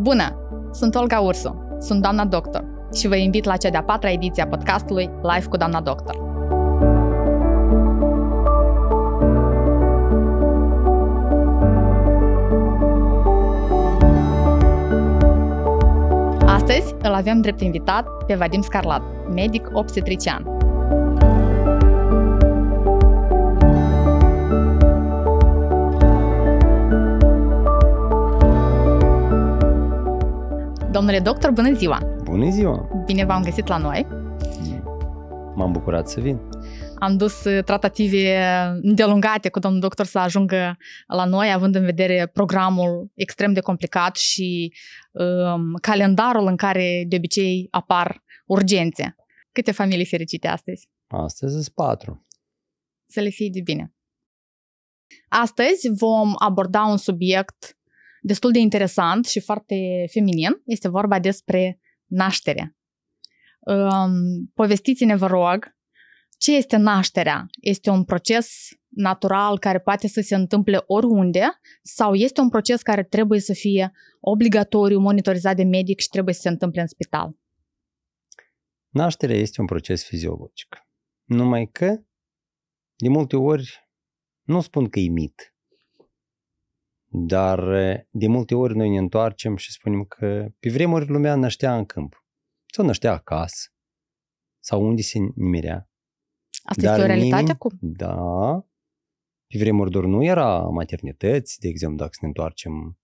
Bună! Sunt Olga Ursu, sunt doamna doctor și vă invit la cea de-a 4-a ediție a podcastului Life cu doamna doctor. Astăzi îl avem drept invitat pe Vadim Scarlat, medic obstetrician. Domnule doctor, bună ziua! Bună ziua! Bine v-am găsit la noi! M-am bucurat să vin. Am dus tratative îndelungate cu domnul doctor să ajungă la noi, având în vedere programul extrem de complicat și calendarul în care de obicei apar urgențe. Câte familii fericite astăzi? Astăzi sunt 4. Să le fie de bine. Astăzi vom aborda un subiect destul de interesant și foarte feminin. Este vorba despre naștere. Povestiți-ne, vă rog, ce este nașterea? Este un proces natural care poate să se întâmple oriunde sau este un proces care trebuie să fie obligatoriu, monitorizat de medic și trebuie să se întâmple în spital? Nașterea este un proces fiziologic. Numai că, de multe ori, nu spun că e mit, dar de multe ori noi ne întoarcem și spunem că pe vremuri lumea năștea în câmp sau năștea acasă sau unde se nimerea. Asta este o realitate acum? Da. Pe vremuri doar nu era maternități, de exemplu, dacă ne întoarcem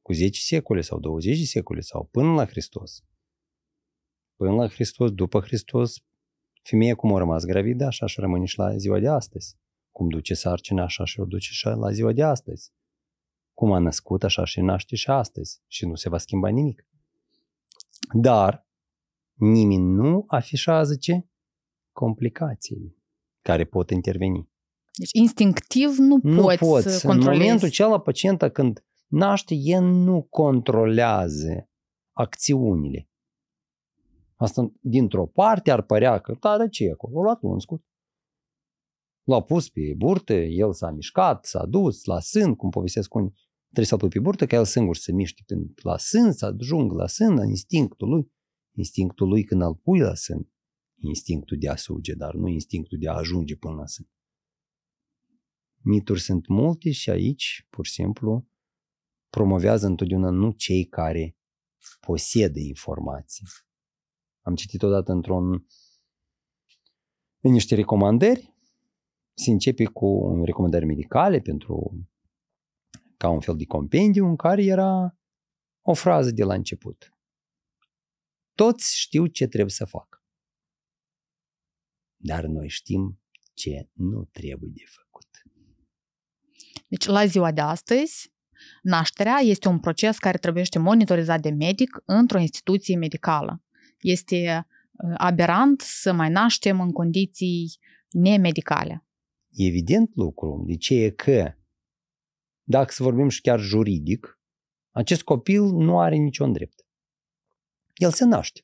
cu 10 secole sau 20 de secole sau până la Hristos. Până la Hristos, după Hristos, femeia cum a rămas gravidă, așa și rămâne și la ziua de astăzi. Cum duce sarcina, așa și o duce și la ziua de astăzi. Cum a născut, așa și naște și astăzi. Și nu se va schimba nimic. Dar nimeni nu afișează ce? Complicațiile care pot interveni. Deci instinctiv nu poți să controlezi. În momentul acela, pacienta când naște, el nu controlează acțiunile. Asta dintr-o parte ar părea că, dar ce e acolo? O luat unscut. L-a pus pe burtă, el s-a mișcat, s-a dus la sân, cum povestesc unii. Trebuie să-l pui pe burtă, ca el singur să se miște la sân, să ajungă la sân, la instinctul lui. Instinctul lui când îl pui la sân, instinctul de a suge, dar nu instinctul de a ajunge până la sân. Mituri sunt multe și aici, pur și simplu, promovează întotdeauna nu cei care posedă informații. Am citit odată în niște recomandări, se începe cu recomandări medicale ca un fel de compendiu în care era o frază de la început. Toți știu ce trebuie să fac. Dar noi știm ce nu trebuie de făcut. Deci, la ziua de astăzi, nașterea este un proces care trebuie monitorizat de medic într-o instituție medicală. Este aberant să mai naștem în condiții nemedicale. Evident lucru. De ce e că, dacă să vorbim și chiar juridic, acest copil nu are niciun drept. El se naște.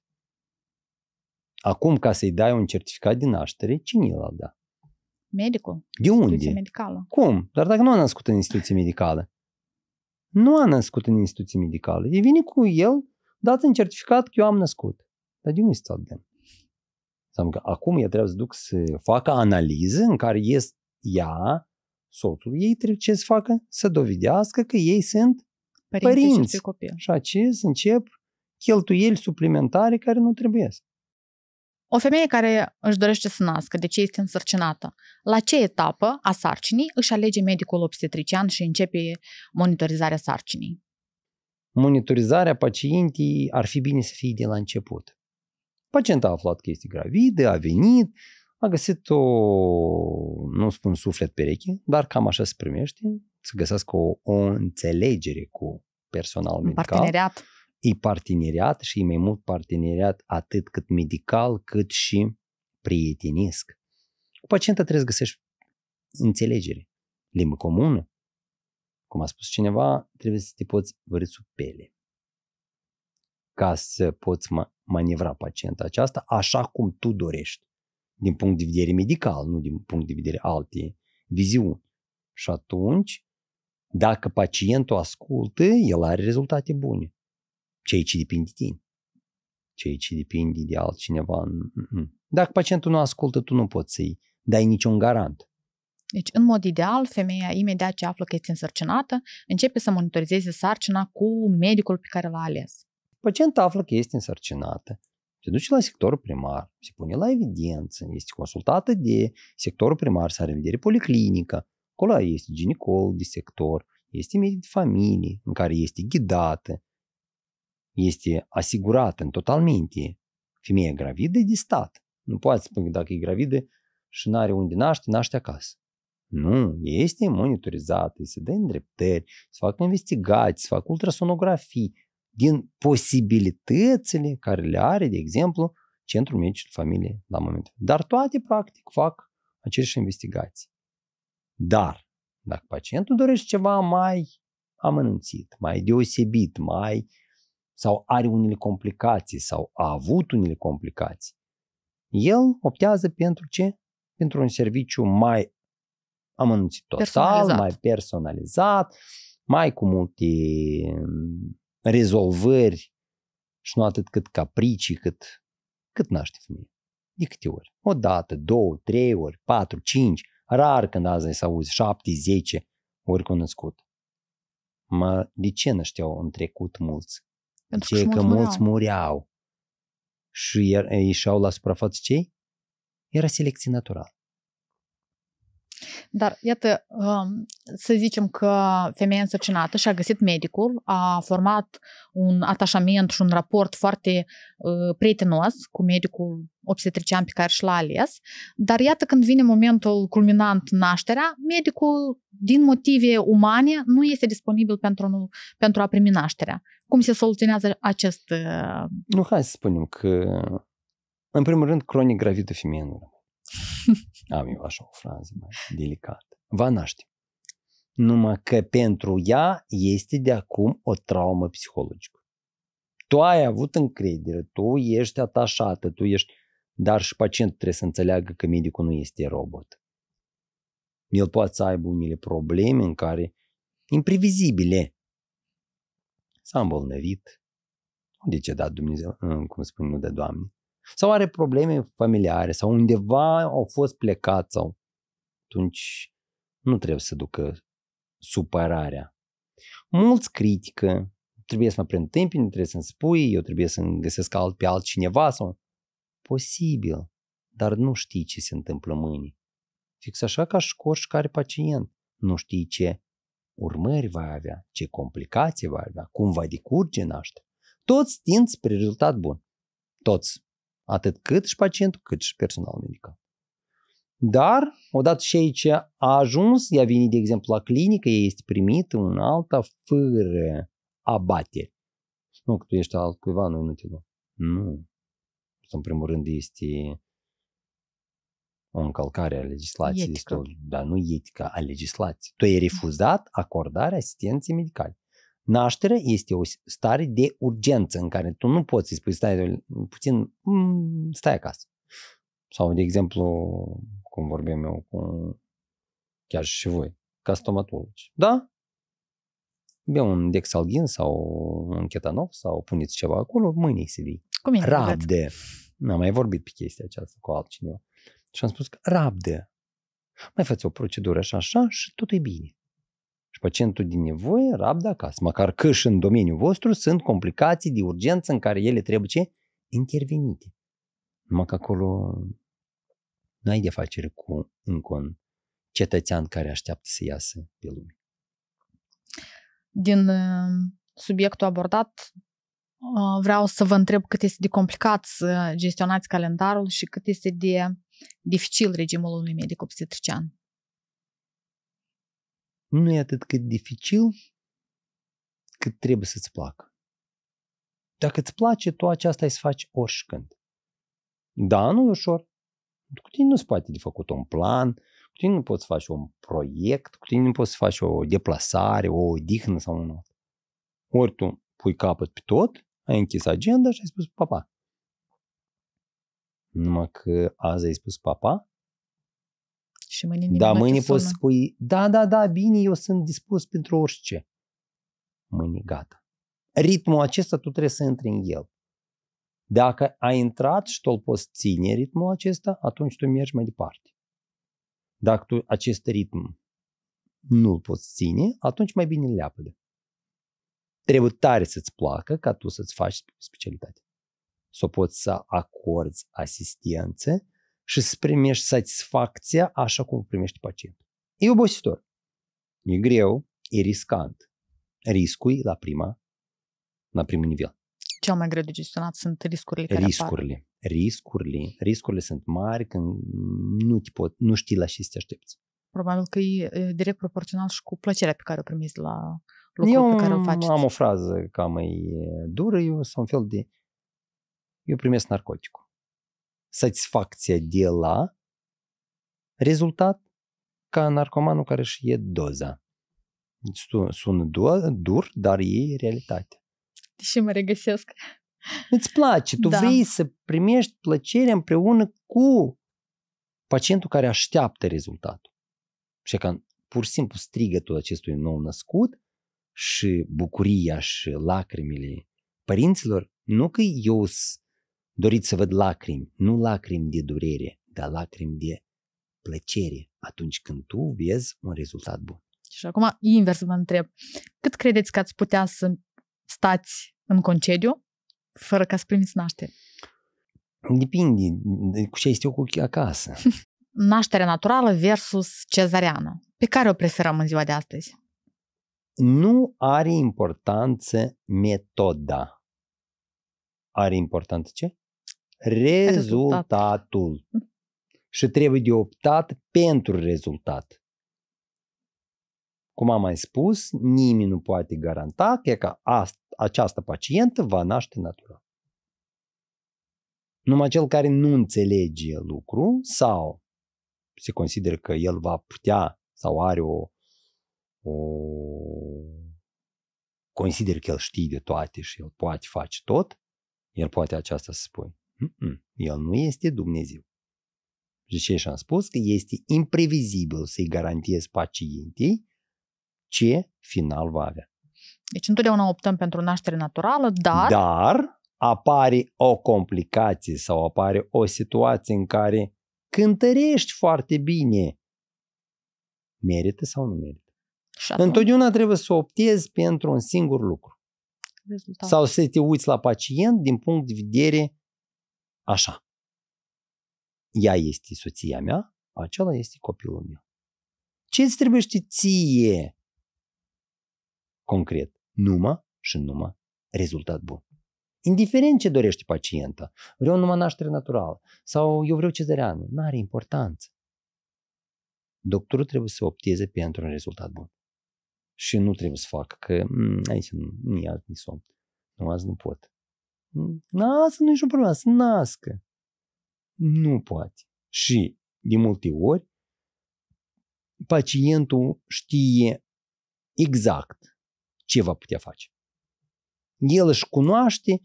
Acum, ca să-i dai un certificat de naștere, cine l-a dat? Medicul. De unde? Instituție medicală. Cum? Dar dacă nu a născut în instituție medicală? Nu a născut în instituție medicală. E vine cu el, dat în certificat că eu am născut. Dar de unde să-ți-l dăm? Înseamnă că acum el trebuie să duc să facă analiză în care ea, soțul ei, trebuie ce să facă? Să dovedească că ei sunt părinți. Și acest încep cheltuieli suplimentare care nu trebuie. O femeie care își dorește să nască, de ce este însărcinată, la ce etapă a sarcinii își alege medicul obstetrician și începe monitorizarea sarcinii? Monitorizarea pacientei ar fi bine să fie de la început. Pacienta a aflat că este gravidă, a venit, a găsit nu spun suflet pereche, dar cam așa se primește, să găsească o înțelegere cu personal medical. Parteneriat. E parteneriat și e mai mult parteneriat atât cât medical, cât și prietenesc. Cu pacienta trebuie să găsești înțelegere, limbă comună. Cum a spus cineva, trebuie să te poți vărî sub pele ca să poți manevra pacienta aceasta așa cum tu dorești, din punct de vedere medical, nu din punct de vedere alte viziuni. Și atunci, dacă pacientul ascultă, el are rezultate bune. Ceea ce depinde de tine. Ceea ce depinde de altcineva. Dacă pacientul nu ascultă, tu nu poți să-i dai niciun garant. Deci, în mod ideal, femeia, imediat ce află că este însărcinată, începe să monitorizeze sarcina cu medicul pe care l-a ales. Pacientul află că este însărcinată, se duce la sectorul primar, se pune la evidență, este consultată de sectorul primar, să are vedere policlinică, acolo este ginecolog de sector, este medic de familie, în care este ghidată, este asigurată în totalmente femeia gravidă de stat. Nu poate spune că dacă e gravidă și nu are unde naște acasă. Nu, este monitorizată, se dă îndreptări, se fac investigații, se fac ultrasonografii din posibilitățile care le are, de exemplu, Centrul Medic de Familie la momentul. Dar toate, practic, fac aceleași investigații. Dar, dacă pacientul dorește ceva mai amănunțit, mai deosebit, sau are unele complicații sau a avut unele complicații, el optează pentru ce? Pentru un serviciu mai amănunțit total, mai personalizat, mai cu multe rezolvări și nu atât cât capricii, cât naște femeia. De câte ori? O dată, 2, 3 ori, 4, 5, rar când azi să auzi 7, 10 ori cunoscut. De ce nășteau în trecut mulți? Pentru de ce că mulți mureau și ieșeau la suprafață cei? Era selecție naturală. Dar, iată, să zicem că femeia însărcinată și-a găsit medicul, a format un atașament și un raport foarte prietenos cu medicul obstetrician pe care și l-a ales, dar iată când vine momentul culminant nașterea, medicul, din motive umane, nu este disponibil pentru a primi nașterea. Cum se soluționează acest... Nu, hai să spunem că, în primul rând, cronic gravidă femeia nu. Am eu așa o frază mai delicată. Va naște. Numai că pentru ea este de acum o traumă psihologică. Tu ai avut încredere, tu ești atașată, dar și pacientul trebuie să înțeleagă că medicul nu este robot. El poate să aibă unele probleme în care, imprevizibile, s-a îmbolnăvit, decedat Dumnezeu, cum spune, nu de Doamne, sau are probleme familiare, sau undeva au fost plecați, sau atunci nu trebuie să ducă supărarea. Mulți critică, trebuie să mă prind timpul, trebuie să-mi spui, eu trebuie să-mi găsesc pe altcineva, sau posibil, dar nu știi ce se întâmplă mâine. Fix așa ca și cu oricare pacient. Nu știi ce urmări va avea, ce complicații va avea, cum va decurge nașterea. Toți tind spre rezultat bun. Toți. Atât cât și pacientul, cât și personal medical. Dar, odată și aici a ajuns, ea vine, de exemplu, la clinică, ea este primită în alta fără abateri. Nu, că tu ești altcuiva, noi nu te luăm. Nu. În primul rând este o încălcare a legislației destul, dar nu etica, a legislației. Tu ai refuzat acordarea asistenței medicale. Nașterea este o stare de urgență în care tu nu poți să-i spui stai acasă. Sau, de exemplu, cum vorbim eu chiar și voi, ca stomatologi. Da? Bea un Dexalgin sau un Ketanov sau puneți ceva acolo, mâine să vii. Rabde. N-am mai vorbit pe chestia aceasta cu altcineva. Și am spus că rabde. Mai faci o procedură așa și tot e bine. Și pacientul din nevoie rabdă acasă. Măcar că și în domeniul vostru sunt complicații de urgență în care ele trebuie ce? Intervenite. Numai că acolo n-ai de facere cu încă un cetățean care așteaptă să iasă pe lume. Din subiectul abordat, vreau să vă întreb cât este de complicat să gestionați calendarul și cât este de dificil regimul unui medic obstetrician. Nu e atât cât dificil, cât trebuie să-ți placă. Dacă îți place, tu aceasta ai să faci oricând. Da, nu e ușor. Cu tine nu se poate de făcut un plan, cu tine nu poți face un proiect, cu tine nu poți să faci o deplasare, o odihnă sau un alt. Ori tu pui capăt pe tot, ai închis agenda și ai spus papa. Numai că azi ai spus papa, și mâine mâine poți spui, da, bine, eu sunt dispus pentru orice. Mâine gata. ritmul acesta tu trebuie să intri în el. Dacă ai intrat și tu îl poți ține ritmul acesta, atunci tu mergi mai departe. Dacă tu acest ritm nu îl poți ține, atunci mai bine leapă-de. Trebuie tare să-ți placă ca tu să-ți faci specialitate. Să poți să acorzi asistență și să primești satisfacția așa cum primești pacientul. E obositor. E greu, e riscant. Riscul e la primul nivel. Cel mai greu de gestionat sunt riscurile care apar. Riscurile sunt mari când nu știi la ce să te aștepți. Probabil că e direct proporțional și cu plăcerea pe care o primiți la lucrul pe care îl faceți. Eu am o frază cam mai dură, eu primesc narcoticul. Satisfacția de la rezultat ca narcomanul care își e doza. Sună dur, dar e realitate. Și mă regăsesc. Îți place, tu vrei să primești plăcerea împreună cu pacientul care așteaptă rezultatul. Și că pur și simplu strigătul acestui nou născut și bucuria și lacrimile părinților, nu că eu dorit să văd lacrimi, nu lacrimi de durere, dar lacrimi de plăcere atunci când tu vezi un rezultat bun. Și acum invers vă întreb, cât credeți că ați putea să stați în concediu fără ca să primiți naștere? Depinde cu ce este eu cu acasă. Nașterea naturală versus cezariană. Pe care o preferăm în ziua de astăzi? Nu are importanță metoda. Are importanță ce? Rezultatul. Și trebuie de optat pentru rezultat. Cum am mai spus, nimeni nu poate garanta că această pacientă va naște natural. Numai cel care nu înțelege lucru sau se consideră că el va putea sau are consider că el știe de toate și el poate face tot, el poate aceasta să spui. El nu este Dumnezeu. De ce și-am spus că este imprevizibil să-i garantezi pacientei ce final va avea. Deci întotdeauna optăm pentru naștere naturală, dar apare o complicație sau apare o situație în care cântărești foarte bine. Merită sau nu merită? Întotdeauna trebuie să optezi pentru un singur lucru. Rezultat. Sau să te uiți la pacient din punct de vedere așa. Ea este soția mea, acela este copilul meu. Ce îți trebuie ție concret? Numai rezultat bun. Indiferent ce dorește pacienta, vreau numai naștere naturală sau eu vreau cezariană, n-are importanță. Doctorul trebuie să opteze pentru un rezultat bun. Și nu trebuie să facă că aici nu azi nu somn. Nu, azi nu pot. Asta nu e nicio problemă, să nască. Nu poate. Și de multe ori pacientul știe exact ce va putea face. El își cunoaște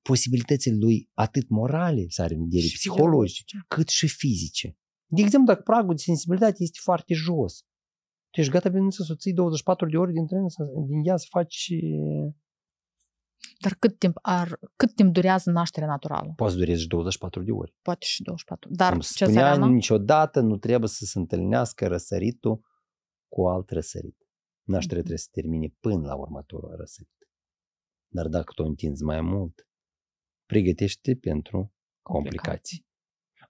posibilitățile lui atât morale, să are în vedere psihologice, cât și fizice. De exemplu, dacă pragul de sensibilitate este foarte jos, tu ești gata bine să ții 24 de ore din ea să faci... Dar cât timp durează nașterea naturală? Poate să dureze 24 de ore. Poate și 24. Dar cum spunea, niciodată nu trebuie să se întâlnească răsăritul cu alt răsărit. Nașterea trebuie să termine până la următorul răsărit. Dar dacă tu întinzi mai mult, pregătește pentru complicații.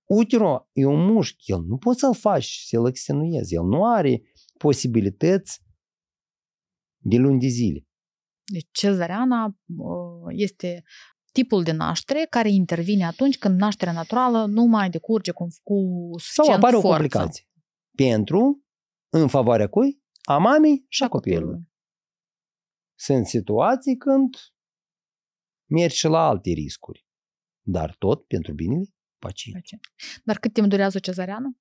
Uterul e un mușchi, el nu poți să-l faci, să-l extenuezi. El nu are posibilități de luni de zile. Deci cezariana este tipul de naștere care intervine atunci când nașterea naturală nu mai decurge cu sau apare o complicație. În favoarea cui? A mamei și a copilului. Sunt situații când mergi și la alte riscuri. Dar tot pentru binele pacientului. Dar cât timp durează o cezariană?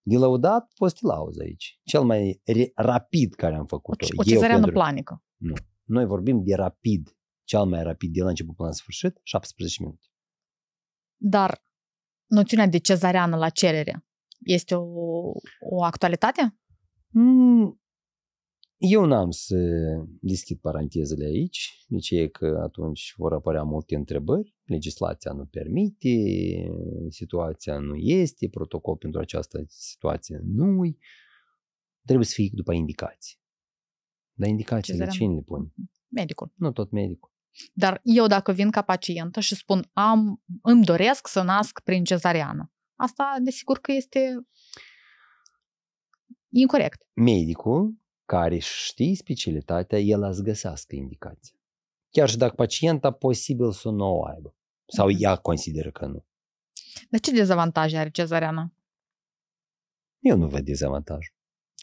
De lăudat, poți să te lauzi aici. Cel mai rapid care am făcut-o. O cezariană planică. Nu. Noi vorbim de rapid. Cel mai rapid de la început până la sfârșit, 17 minute. Dar noțiunea de cezariană la cerere este o actualitate? Eu n-am să deschid parantezele aici, deci e că atunci vor apărea multe întrebări, legislația nu permite, situația nu este, protocol pentru această situație nu-i, trebuie să fie după indicații. Dar indicațiile cine le pune? Medicul. Nu tot medicul. Dar eu dacă vin ca pacientă și spun îmi doresc să nasc prin cezariană, asta desigur că este incorect. Medicul care știe specialitatea, el a-ți găsească indicația. Chiar și dacă pacienta posibil să nu o aibă. Sau ea consideră că nu. Dar ce dezavantaje are cezariana? Eu nu văd dezavantaj.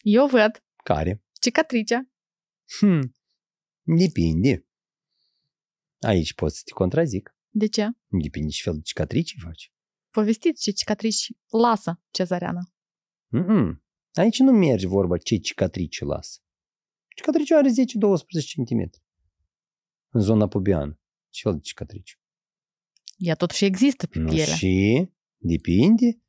Eu văd. Care? Cicatricea. Depinde. Aici poți să te contrazic. De ce? Depinde ce fel de cicatrici faci. Povestiți ce cicatrici lasă cezariana. Aici nu merge vorba ce cicatrici lasă. Cicatriciul are 10-12 cm în zona pubiană. Ce fel de cicatrici? Ea totuși există pe piele. Și depinde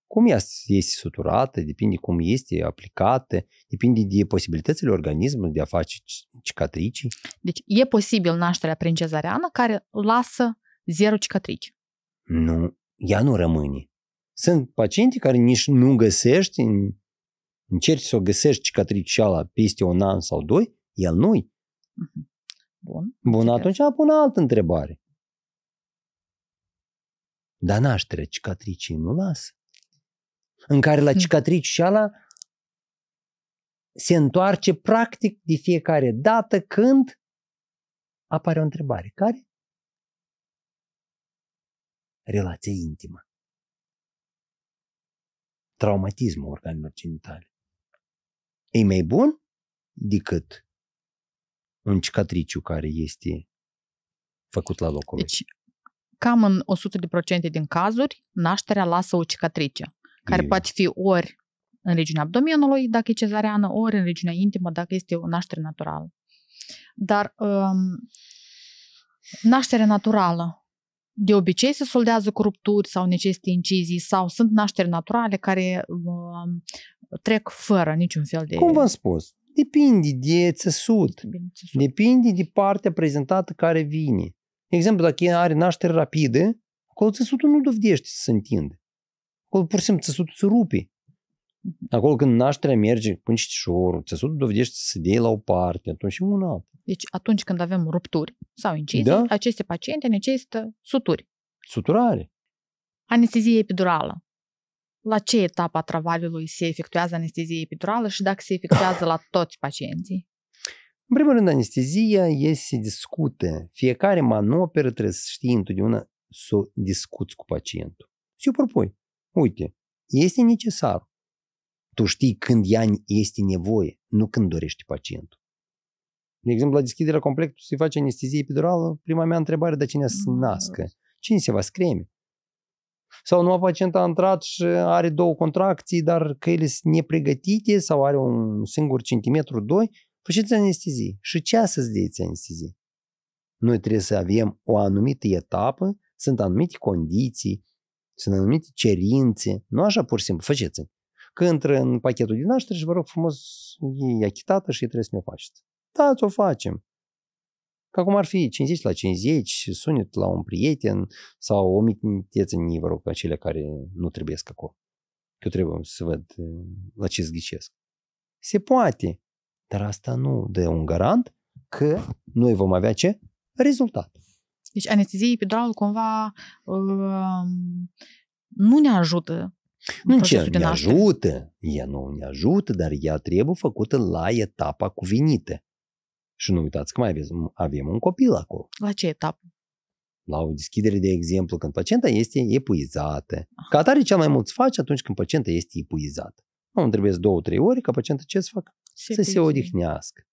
cum ea este suturată, depinde cum este aplicată, depinde de posibilitățile organismului de a face cicatricii. Deci e posibil nașterea prin cezariană care lasă 0 cicatrici. Nu, ea nu rămâne. Sunt pacienți care nici nu găsești, încerci să o găsești cicatriciala peste un an sau 2, el nu-i. Bun, atunci pun altă întrebare. Dar nașterea cicatricii nu lasă. În care la cicatriciala se întoarce practic de fiecare dată când apare o întrebare. Care? Relația intimă. Traumatismul organelor genitale. E mai bun decât un cicatriciu care este făcut la locul lui. Deci, cam în 100% din cazuri, nașterea lasă o cicatrice, care poate fi ori în regiunea abdomenului, dacă e cezariană, ori în regiunea intimă, dacă este o naștere naturală. Dar nașterea naturală, de obicei se soldează cu rupturi sau necesită incizii sau sunt nașteri naturale care trec fără niciun fel de... Cum v-am spus, depinde de țesut, depinde de partea prezentată care vine. De exemplu, dacă are naștere rapidă, acolo țesutul nu dovedește să se întindă. Acolo pur și simplu țesutul se rupe. Acolo când nașterea merge până știșorul, țesutul dovedește să se dea la o parte, atunci și un alt. Deci atunci când avem rupturi sau incizii, aceste paciente necesită suturi. Suturare. Anestezie epidurală. La ce etapă a travaliului se efectuează anestezie epidurală și dacă se efectuează la toți pacienții? În primul rând, anestezia se discută. Fiecare manoperă trebuie să știi întotdeauna să o discuți cu pacientul. Și o propui. Uite, este necesar. Tu știi când ea este nevoie, nu când dorește pacientul. De exemplu, la deschiderea complexului să-i face anestezie epidurală, prima mea întrebare, de cine să nască? Cine se va screme? Sau nu, pacient a intrat și are 2 contracții, dar că ele sunt nepregătite sau are un singur centimetru, 2, faceți anestezie. Și ce să-ți deiți anestezie? Noi trebuie să avem o anumită etapă, sunt anumite condiții, sunt anumite cerințe, nu așa pur și simplu, faceți. Că intră în pachetul de naștere și vă rog frumos, e achitată și trebuie să ne o faceți. Da, o facem. Că acum ar fi 50/50, sunet la un prieten sau omiteți-mi, vă rog, pe acele care nu trebuie acolo. Că eu trebuie să văd la ce zghicesc. Se poate, dar asta nu dă un garant că noi vom avea ce? Rezultat. Deci anestezie epidurală cumva nu ne ajută. Nu ce ne ajută, ea nu ne ajută, dar ea trebuie făcută la etapa cuvenită. Și nu uitați că mai avem un copil acolo. La ce etapă? La o deschidere, de exemplu, când pacienta este epuizată. Ca atare cel mai mult se face atunci când pacienta este epuizată. Nu trebuie 2-3 ore ca pacienta ce să facă? Să se odihnească.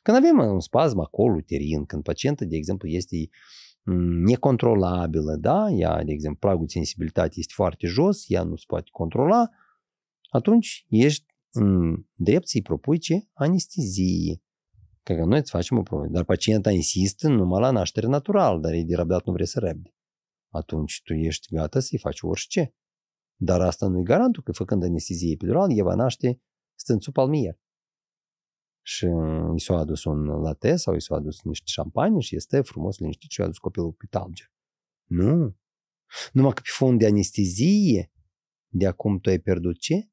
Când avem un spasm acolo uterin, când pacienta, de exemplu, este necontrolabilă, da? Ea, de exemplu, pragul de sensibilitate este foarte jos, ea nu se poate controla, atunci ești în drept să-i propui ce? Anestezie. Că noi îți facem o problemă. Dar pacienta insistă numai la naștere natural, dar e de răbdat, nu vrea să răbde. Atunci tu ești gata să-i faci orice. Dar asta nu e garantul că făcând anestezie epidurală, ea va naște stând sub palmier. și i s-a adus un latte sau i s-a adus niște șampanie și este frumos liniștit și i-a adus copilul pe talger. Nu. Numai că pe fond de anestezie, de acum tu ai pierdut ce?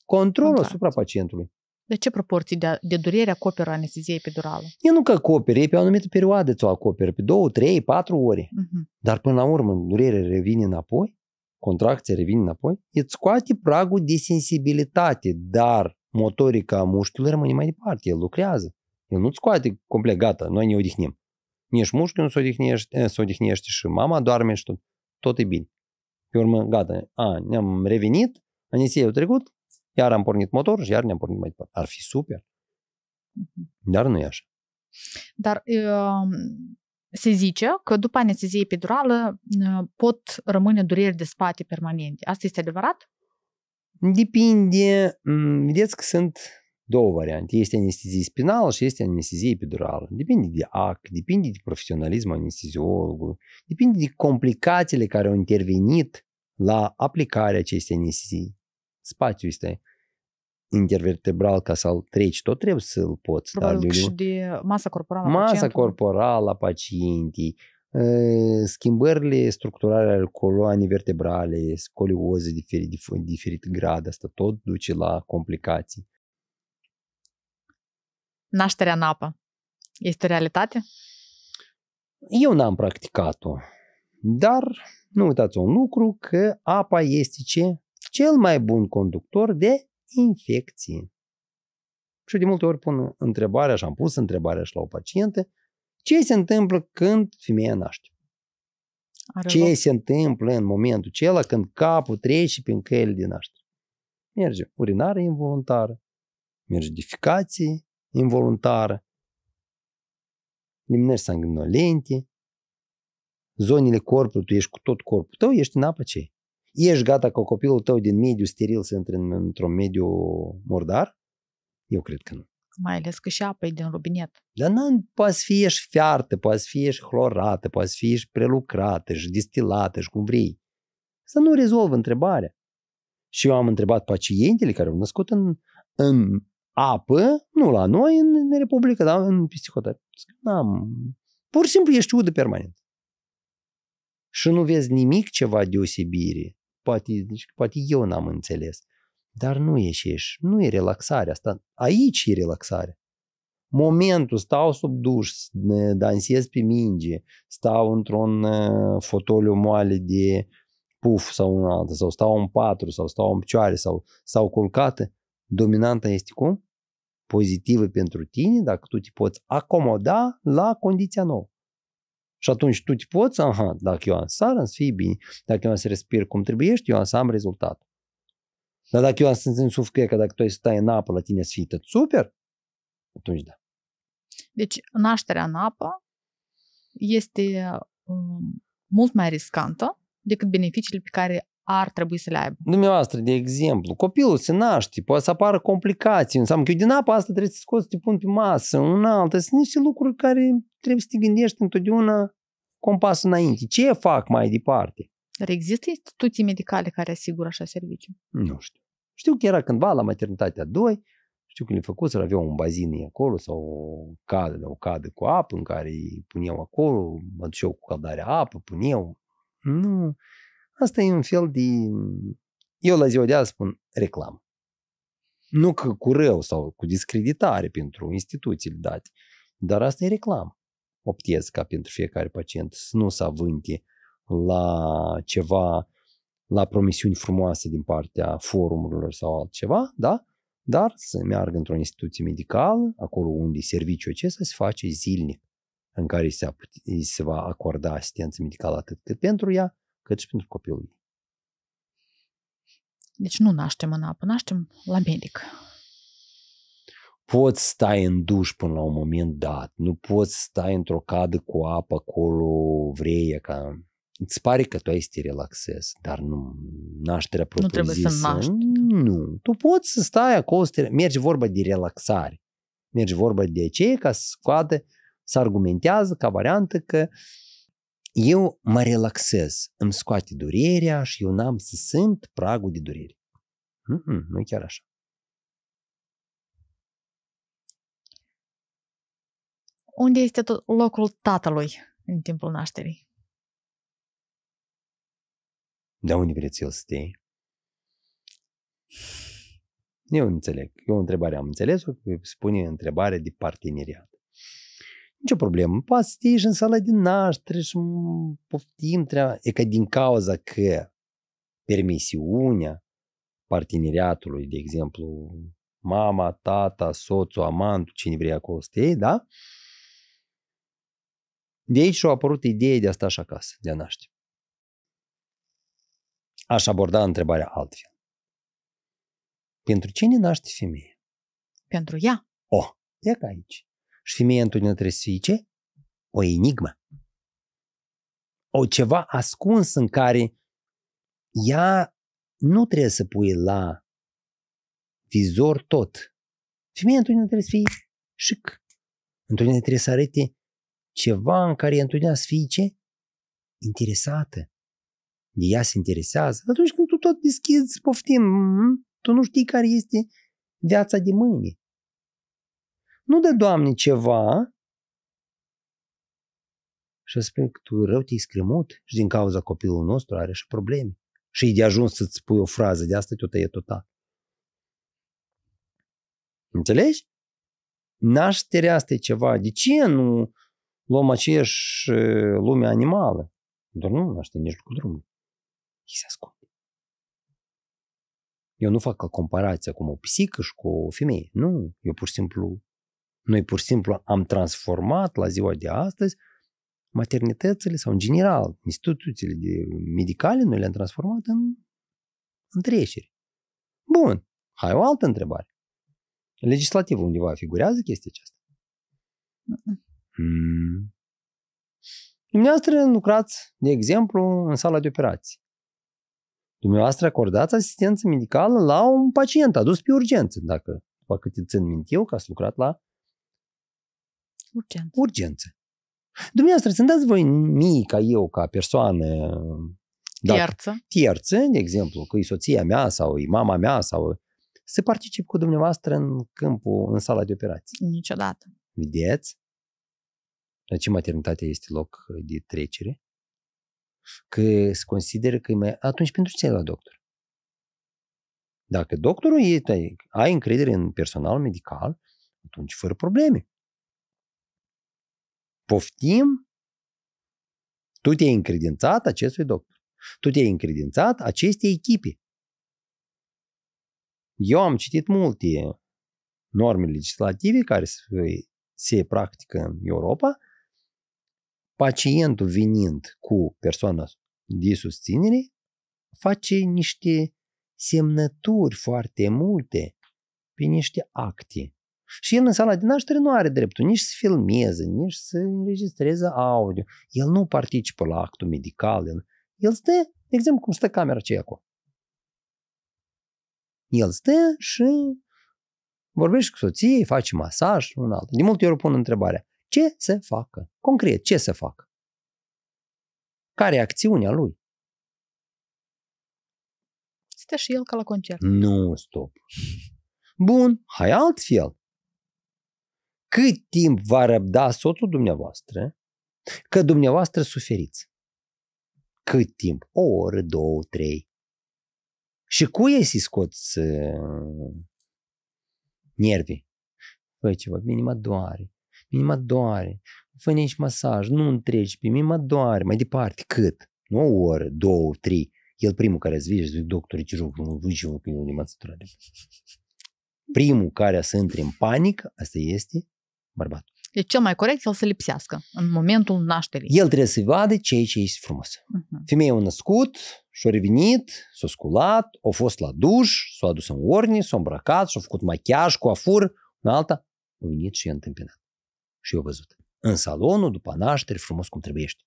Controlul asupra pacientului. De ce proporții de durere acoperă anestezie epidurală? E nu că acoperi, e pe o anumită perioadă ți-o acoperi, pe 2, 3, 4 ore. Dar până la urmă, durerea revine înapoi, contracția revine înapoi, îți scoate pragul de sensibilitate, dar motorica mușchiului rămâne mai departe, el lucrează. El nu-ți scoate complet, gata, noi ne odihnim. Nici mușchiul nu se odihnește și mama doarme și tot e bine. Pe urmă, gata, ne-am revenit, anestesia a trecut, iar am pornit motorul și iar ne-am pornit mai departe. Ar fi super. Dar nu e așa. Dar se zice că după anestezie epidurală pot rămâne dureri de spate permanente. Asta este adevărat? Depinde. Vedeți că sunt două variante. Este anestezie spinală și este anestezie epidurală. Depinde de act, depinde de profesionalismul anesteziologului, depinde de complicațiile care au intervenit la aplicarea acestei anestezii. Spațiul este intervertebral ca să-l treci, tot trebuie să-l poți. Probabil și de masa corporală a masa pacientului. corporală a pacientului, schimbările structurale ale coloanei vertebrale, scolioze de diferit grad, asta tot duce la complicații. Nașterea în apă este o realitate? Eu n-am practicat-o, dar nu uitați un lucru, că apa este cel mai bun conductor de infecție. Și de multe ori pun întrebarea, și am pus întrebarea și la o pacientă, ce se întâmplă când femeia naște? Ce se întâmplă în momentul acela când capul trece prin căile de naștere? Merge urinare involuntară, merge defecație involuntară, liminări sanguinolente, zonele corpului, tu ești cu tot corpul tău, ești în apă ce? Ești gata ca copilul tău din mediu steril să intre într-un mediu murdar? Eu cred că nu. Mai ales că și apa e din robinet. Dar nu poate să fie și fiartă, poate să fie și chlorată, poate să fie și prelucrată, și destilată, și cum vrei. Să nu rezolvă întrebarea. Și eu am întrebat pacientele care au născut în apă, nu la noi, în Republica, dar în psihotare. Pur și simplu ești udă permanent. Și nu vezi nimic ceva deosebire. Poate eu n-am înțeles. Dar nu e nu e relaxarea asta. Aici e relaxarea. Momentul, stau sub duș, dansez pe minge, stau într-un fotoliu moale de puf sau un altă, sau stau în patru, sau stau în picioare, sau culcată, dominanta este cum? Pozitivă pentru tine, dacă tu te poți acomoda la condiția nouă. Și atunci tu te poți, dacă eu am sară, să fie bine. Dacă eu am să respir cum trebuie, eu am să am rezultat. Dar dacă eu am să suflet că dacă tu stai în apă, la tine să fie tot super, atunci da. Deci nașterea în apă este mult mai riscantă decât beneficiile pe care ar trebui să le aibă. Dumneavoastră, de exemplu, copilul se naște, poate să apară complicații, înseamnă că eu din apa asta trebuie să scoți, să te pun pe masă, un altă, sunt niște lucruri care trebuie să te gândești întotdeauna cu un pas înainte. Ce fac mai departe? Dar există instituții medicale care asigură așa serviciu? Nu știu. Știu că era cândva la maternitatea 2, știu că le făcut să aveau un bazin acolo sau o cadă cu apă în care îi puneau acolo, mă duceau cu căldarea apă, puneau. Nu, asta e un fel de... Eu la ziua de azi spun reclamă. Nu că cu rău sau cu discreditare pentru instituțiile date, dar asta e reclamă. Optez ca pentru fiecare pacient să nu se avânte la ceva, la promisiuni frumoase din partea forumurilor sau altceva, da? Dar să meargă într-o instituție medicală, acolo unde serviciul acesta se face zilnic, în care se va acorda asistență medicală atât cât pentru ea, cât și pentru copilul ei. Deci nu naștem în apă, naștem la medic. Poți stai în duș până la un moment dat, nu poți stai într-o cadă cu apă acolo, vrei, ca... Îți pare că tu ai să te relaxezi, dar nu, nașterea propriu-zisă. Nu trebuie să naști. Nu, tu poți să stai acolo, merge vorba de relaxare. Merge vorba de aceea ca să scoate, să argumentează ca variantă că eu mă relaxez, îmi scoate durerea și eu n-am să simt pragul de durere. Nu e chiar așa. Unde este locul tatălui în timpul nașterii? De unde vreți el să stea? Eu nu înțeleg. Eu o întrebare am înțeles-o, că spune întrebare de parteneriat. Nicio problemă. Poate să stii și în sala din naștere și poftim treaba. E că din cauza că permisiunea parteneriatului, de exemplu, mama, tata, soțul, amantul, cine vrea acolo să stea, da? De aici și-a apărut ideea de a sta și acasă, de a naște. Aș aborda întrebarea altfel. Pentru cine naște femeie? Pentru ea. E ca aici. Și femeia întotdeauna trebuie să fie ce? O enigmă. O ceva ascuns în care ea nu trebuie să pui la vizor tot. Femeia întotdeauna trebuie să fie chic. Întotdeauna trebuie să arate ceva în care întotdeauna să fie ce? Interesată. De ea se interesează. Atunci când tu tot deschizi, poftim, tu nu știi care este viața de mâine. Nu dă, Doamne, ceva și spune că tu rău te-ai scremut și din cauza copilul nostru are și probleme. Și e de ajuns să-ți spui o frază de asta, te-o tăie total. Înțelegi? Nașterea asta e ceva. De ce nu luăm aceeași lume animală? Doar nu naște nici cu drumul. Ei se ascunde. Eu nu fac comparația cu o pisică și cu o femeie. Nu. Noi pur și simplu am transformat la ziua de astăzi maternitățile sau în general instituțiile medicale, noi le-am transformat în treceri. Bun. Hai o altă întrebare. Legislativ undeva figurează chestia aceasta? Dumneavoastră lucrați, de exemplu, în sala de operații. Dumneavoastră acordați asistență medicală la un pacient adus pe urgență, dacă cât țin minte eu, că ați lucrat la urgență. Dumneavoastră, să-mi dați voi mie, ca eu, ca persoană terță, de exemplu, că e soția mea sau e mama mea sau să particip cu dumneavoastră în sala de operații. Niciodată. Vedeți? La ce maternitatea este loc de trecere? Că se consideră că atunci pentru ce ai la doctor? Dacă doctorul ai încredere în personal medical, atunci fără probleme. Poftim, tu te-ai încredințat acestui doctor. Tu te-ai încredințat acestei echipe. Eu am citit multe norme legislative care se practică în Europa. Pacientul venind cu persoana de susținere face niște semnături foarte multe pe niște acte. Și el în sala de naștere nu are dreptul nici să filmeze, nici să înregistreze audio. El nu participă la actul medical. El stă, de exemplu, cum stă camera aceea acolo. El stă și vorbește cu soției, face masaj, un altul. De multe ori pun întrebarea, ce să facă? Concret, ce să facă? Care e acțiunea lui? Stă și el ca la concert. Nu, stop. Bun, hai altfel. Cât timp va răbda soțul dumneavoastră că dumneavoastră suferiți? Cât timp? O oră, 2, 3. Și cui ai să-i scoți nervii? Băi, ceva, mine mă doare. Fă nici masaj, nu întregi pe mine, mă doare. Mai departe, cât? Nu o oră, 2, 3. El primul care îți zice, doctor, ce joc, nu văd pe unde m-a săturat. Primul care să intre în panică, asta este bărbatul. Deci cel mai corect el să lipsească în momentul nașterii. El trebuie să vadă ce este frumos. Femeia a născut, și-a revenit, s-a sculat, a fost la duș, s-a adus în ordine, s-a îmbrăcat, și-a făcut machiaj, coafur, în alta, a venit și i-a întâmpinat. Și eu văzut. În salonul, după naștere, frumos cum trebuiește.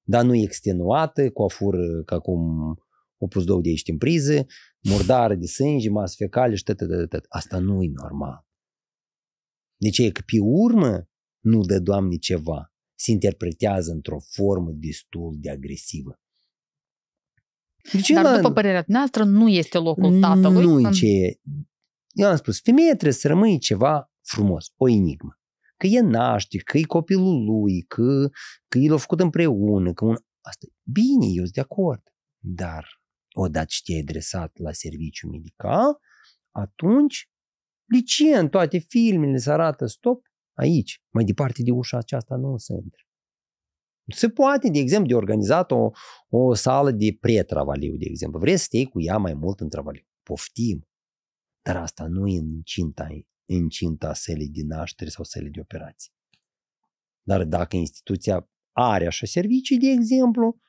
Dar nu extenuată, coafur ca cum o pus 2 de aici în priză, murdară de sânge, masă fecale și tot. Asta nu e normal. De ce? Că pe urmă nu dă, Doamne, ceva. Se interpretează într-o formă destul de agresivă. Dar după părerea noastră nu este locul tatălui. Nu e ce. Eu am spus, femeia trebuie să rămâie ceva frumos, o enigmă. că e naște, că e copilul lui, că el l-a făcut împreună, asta bine, eu sunt de acord. Dar odată ce te-ai adresat la serviciu medical, atunci de ce în toate filmele se arată stop aici, mai departe de ușa aceasta nu se intră? Se poate, de exemplu, de organizat o sală de pre-travaliu, de exemplu. Vrei să stai cu ea mai mult în travaliu? Poftim. Dar asta nu e încinta sălii de naștere sau sălii de operații. Dar dacă instituția are așa servicii, de exemplu,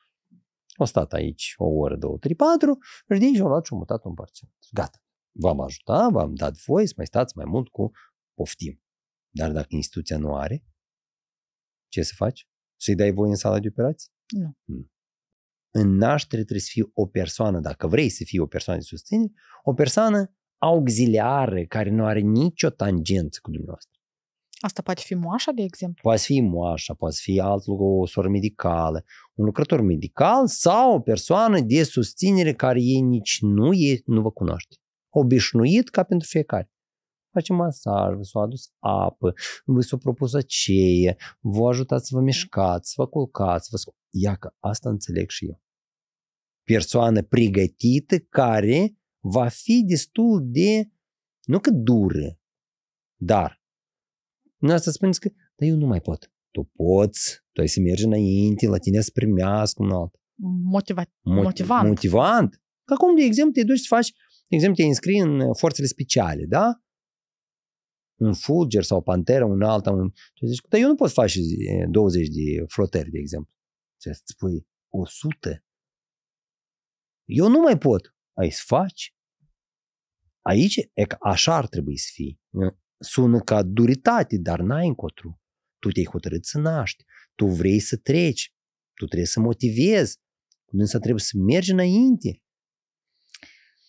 o stat aici o oră, 2, 3, 4, și de aici o luat și o mutat un parțial. Gata. V-am ajutat, v-am dat voie să mai stați mai mult cu poftim. Dar dacă instituția nu are, ce să faci? Să-i dai voie în sala de operații? Nu. În naștere trebuie să fie o persoană, dacă vrei să fii o persoană de susținere, o persoană auxiliară care nu are nicio tangență cu dumneavoastră. Asta poate fi moașa, de exemplu? Poate fi moașa, poate fi o soră medicală, un lucrător medical sau o persoană de susținere care ei nici nu vă cunoaște. Obișnuit ca pentru fiecare. Face masaj, v-a adus apă, v-a propus aceie, vă ajutați să vă mișcați, să vă culcați. Ia că asta înțeleg și eu. Persoană pregătită care va fi destul de, nu că dură, dar nu asta spuneți că, dar eu nu mai pot. Tu poți, tu ai să mergi înainte, la tine să primească un alt. Motivant. Motivant. Acum, de exemplu, te duci să faci, de exemplu, te înscrii în forțele speciale, da? Un fulger sau panteră, un alta, tu zici, dar eu nu pot face 20 de flotări, de exemplu. Îți spui 100. Eu nu mai pot. Ai să faci. Aici, așa ar trebui să fie. Sună ca duritate, dar n-ai încotru. Tu te-ai hotărât să naști. Tu vrei să treci. Tu trebuie să motivezi. Însă trebuie să mergi înainte.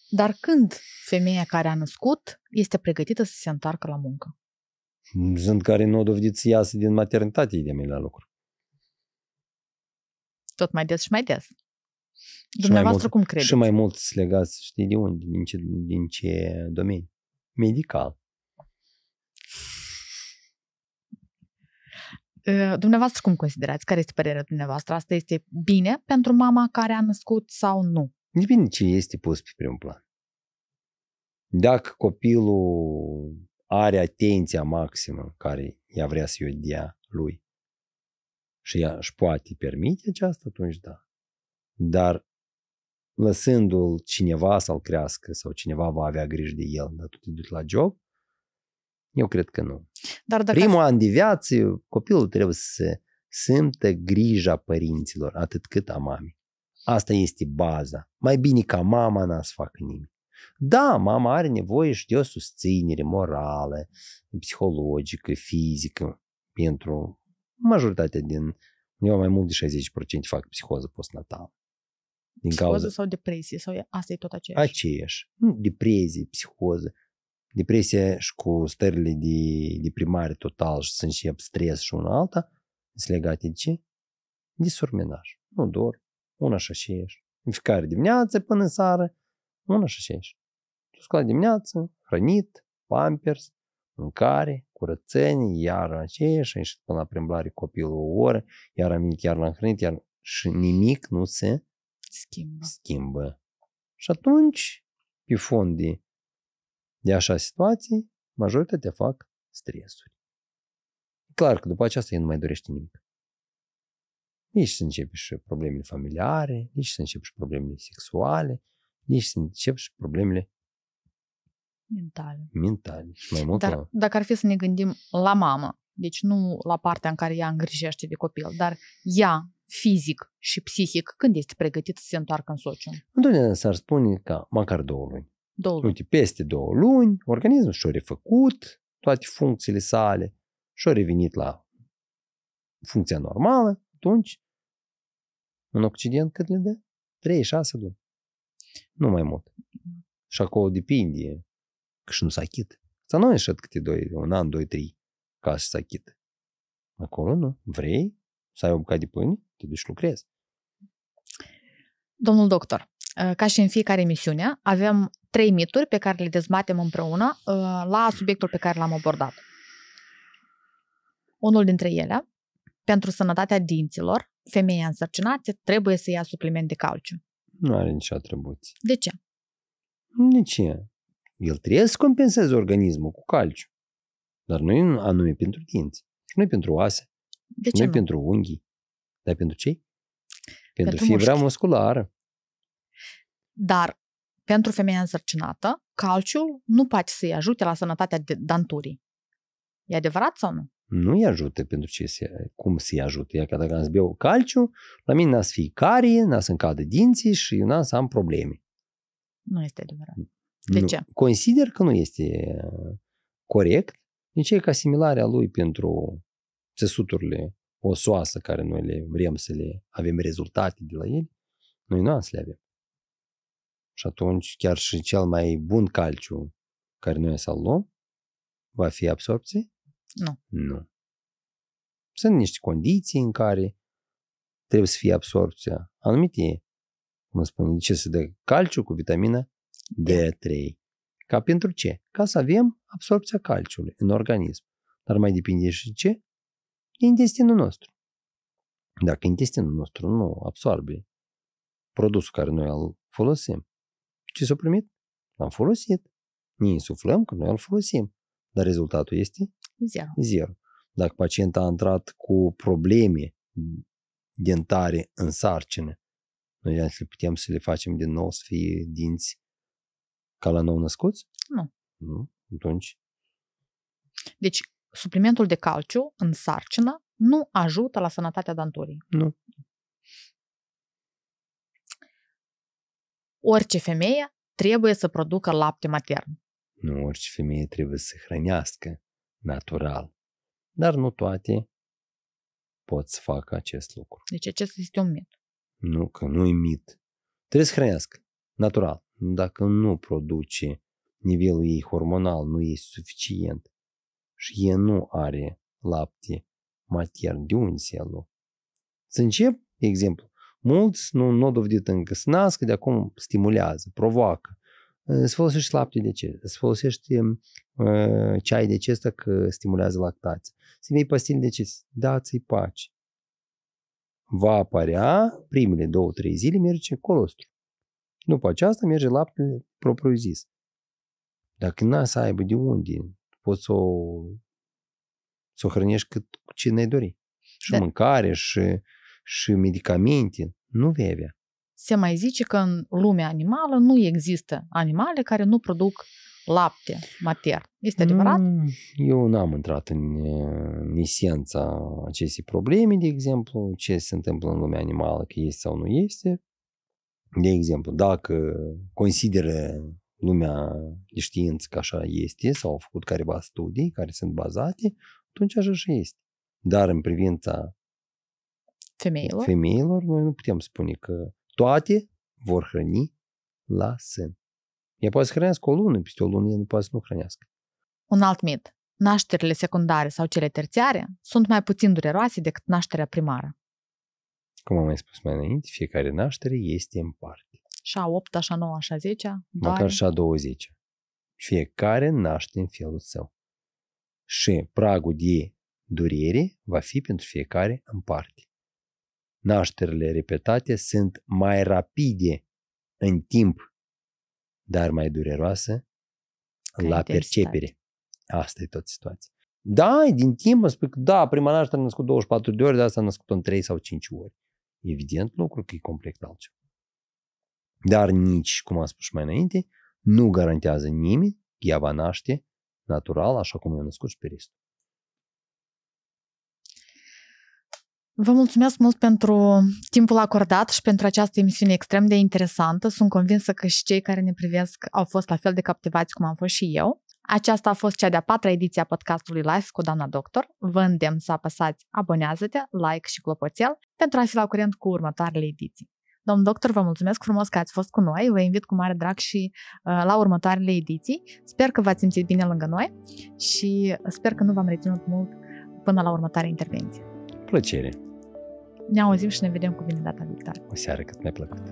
Dar când femeia care a născut este pregătită să se întoarcă la muncă? Sunt care nu au dovedit să iasă din maternitate de la lucru. Tot mai des și mai des. Dumneavoastră cum credeți? Și mai mult să legați, știi de unde? Din ce domeniu? Medical. Dumneavoastră cum considerați? Care este părerea dumneavoastră? Asta este bine pentru mama care a născut sau nu? Depinde ce este pus pe primul plan. Dacă copilul are atenția maximă care ea vrea să-i o dea lui și ea își poate permite aceasta, atunci da. Dar lăsându-l cineva să-l crească sau cineva va avea grijă de el, dar tu te duci la job, eu cred că nu. Dar dacă Primul an de viață, copilul trebuie să simtă grija părinților, atât cât a mamei. Asta este baza. Mai bine ca mama n-a să facă nimic. Da, mama are nevoie și de o susținere morală, psihologică, fizică, pentru majoritatea eu mai mult de 60% fac psihoză postnatală. Psihoză sau depresie? Sau asta e tot aceeași? Aceeași. Depresie, psihoză. Depresia și cu stările de deprimare total și să încep stres și una alta, sunt legate de ce? De surmenaj. Nu dor. Una și aceeași. În fiecare dimineață până în seară, una și aceeași. Tu scoți dimineață, hrănit, pampers, mâncare, curățenie, iar aceeași, și până la plimbare copilul o oră, iar am venit, iar l-am hrănit, iar și nimic nu se schimbă. Și atunci, pe fond de așa situații, majoritatea fac stresuri. Clar că după aceasta el nu mai dorește nimic. Nici să începe și problemele familiare, nici să începe și problemele sexuale, nici să începe și problemele mentale. Și mai mult dar dacă ar fi să ne gândim la mamă, deci nu la partea în care ea îngrijește de copil, dar ea, fizic și psihic, când este pregătită să se întoarcă în sociu? Întotdeauna s-ar spune că măcar 2 luni. 2 luni. Uite, peste 2 luni, organismul și-a refăcut toate funcțiile sale și-a revenit la funcția normală, atunci un Occident cât le dă? 3-6 luni. Nu mai mult. Și acolo depinde că și nu s-a achit. Să nu ieșit câte 1 an, 2, 3 ca să se achit. Acolo nu. Vrei să ai o bucată de pâine? Te duci și lucrezi. Domnul doctor, ca și în fiecare emisiune, avem 3 mituri pe care le dezbatem împreună la subiectul pe care l-am abordat. Unul dintre ele, pentru sănătatea dinților, femeia însărcinată trebuie să ia supliment de calciu. Nu are nicio atribuție. De ce? De ce? El trebuie să compenseze organismul cu calciu. Dar nu anume pentru dinți. Nu pentru oase. De ce Nu nu? pentru unghii. Dar pentru ce? Pentru Pentru fibra mușchi. musculară. Dar pentru femeia însărcinată, calciul nu poate să-i ajute la sănătatea danturii. E adevărat sau nu? Nu-i ajută pentru cum să-i ajute. Ea că dacă îți beau calciu, la mine n-a să fie carie, n-a să-mi cadă dinții și n-a să am probleme. Nu este adevărat. De Nu. ce? Consider că nu este corect. Nici e ca similarea lui pentru țesuturile osoase care noi le vrem să le avem rezultate de la ele. Noi nu am să le avem. Și atunci chiar și cel mai bun calciu care noi să-l luăm va fi absorpție? Nu. Nu. Sunt niște condiții în care trebuie să fie absorpția. Anumite, cum spune, de ce se dă calciu cu vitamina D3. Ca pentru ce? Ca să avem absorpția calciului în organism. Dar mai depinde și ce? E intestinul nostru. Dacă intestinul nostru nu absorbe produsul care noi îl folosim, ce s-a primit? L-am folosit. Ne insuflăm că noi îl folosim. Dar rezultatul este? Zero. Dacă pacientul a intrat cu probleme dentare în sarcină, noi putem să le facem din nou să fie dinți ca la nou născuți? Nu. Atunci? Deci, suplimentul de calciu în sarcină nu ajută la sănătatea danturii. Nu. Orice femeie trebuie să producă lapte matern. Nu, orice femeie trebuie să se hrănească natural. Dar nu toate pot să facă acest lucru. Deci acesta este un mit. Nu, că nu e mit. Trebuie să hrănească natural. Dacă nu produce nivelul ei hormonal, nu este suficient și ea nu are lapte matern, de unde să ia lua? Să încep, de exemplu, mulți nu dovedit încă să nască, de acum stimulează, provoacă. Se folosește lapte de ce? Se folosește ceai de ce că stimulează lactația. Se bei pastile de ce? Dați-i pace. Va apărea, primele 2-3 zile merge colostru. După aceasta merge laptele propriu zis. Dacă n-ai să aibă de unde, poți să o hrănești cât ce ne-ai dori. Și mâncare, și medicamente. Nu vei avea. Se mai zice că în lumea animală nu există animale care nu produc lapte matern. Este adevărat? Eu n-am intrat în esența acestei probleme, de exemplu, ce se întâmplă în lumea animală, că este sau nu este. De exemplu, dacă consideră lumea de știință că așa este sau au făcut careva studii care sunt bazate, atunci așa și este. Dar în privința femeilor, noi nu putem spune că toate vor hrăni la sân. Ea poate să hrănească o lună, peste o lună ea nu poate să nu hrănească. Un alt mit. Nașterile secundare sau cele terțiare sunt mai puțin dureroase decât nașterea primară. Cum am mai spus mai înainte, fiecare naștere este în parte. Și a 8, și a 9, și a 10. Măcar și a 20. Fiecare naște în felul său. Și pragul de durere va fi pentru fiecare în parte. Nașterile repetate sunt mai rapide în timp, dar mai dureroasă la percepere. Asta e tot situația. Da, din timp mă spui că da, prima naștere a născut 24 de ori, dar asta a născut în 3 sau 5 ori. Evident, lucru că e complet altceva. Dar nici, cum am spus mai înainte, nu garantează nimeni că ea va naște natural, așa cum i-a născut și pe restul. Vă mulțumesc mult pentru timpul acordat și pentru această emisiune extrem de interesantă. Sunt convinsă că și cei care ne privesc au fost la fel de captivați cum am fost și eu. Aceasta a fost cea de-a 4-a ediție a podcastului Life cu doamna doctor. Vă îndemn să apăsați abonează-te, like și clopoțel pentru a fi la curent cu următoarele ediții. Domn doctor, vă mulțumesc frumos că ați fost cu noi. Vă invit cu mare drag și la următoarele ediții. Sper că v-ați simțit bine lângă noi și sper că nu v-am reținut mult până la următoarea intervenție. Plăcere! Ne auzim și ne vedem cu bine data viitoare. O seară cât mai plăcută!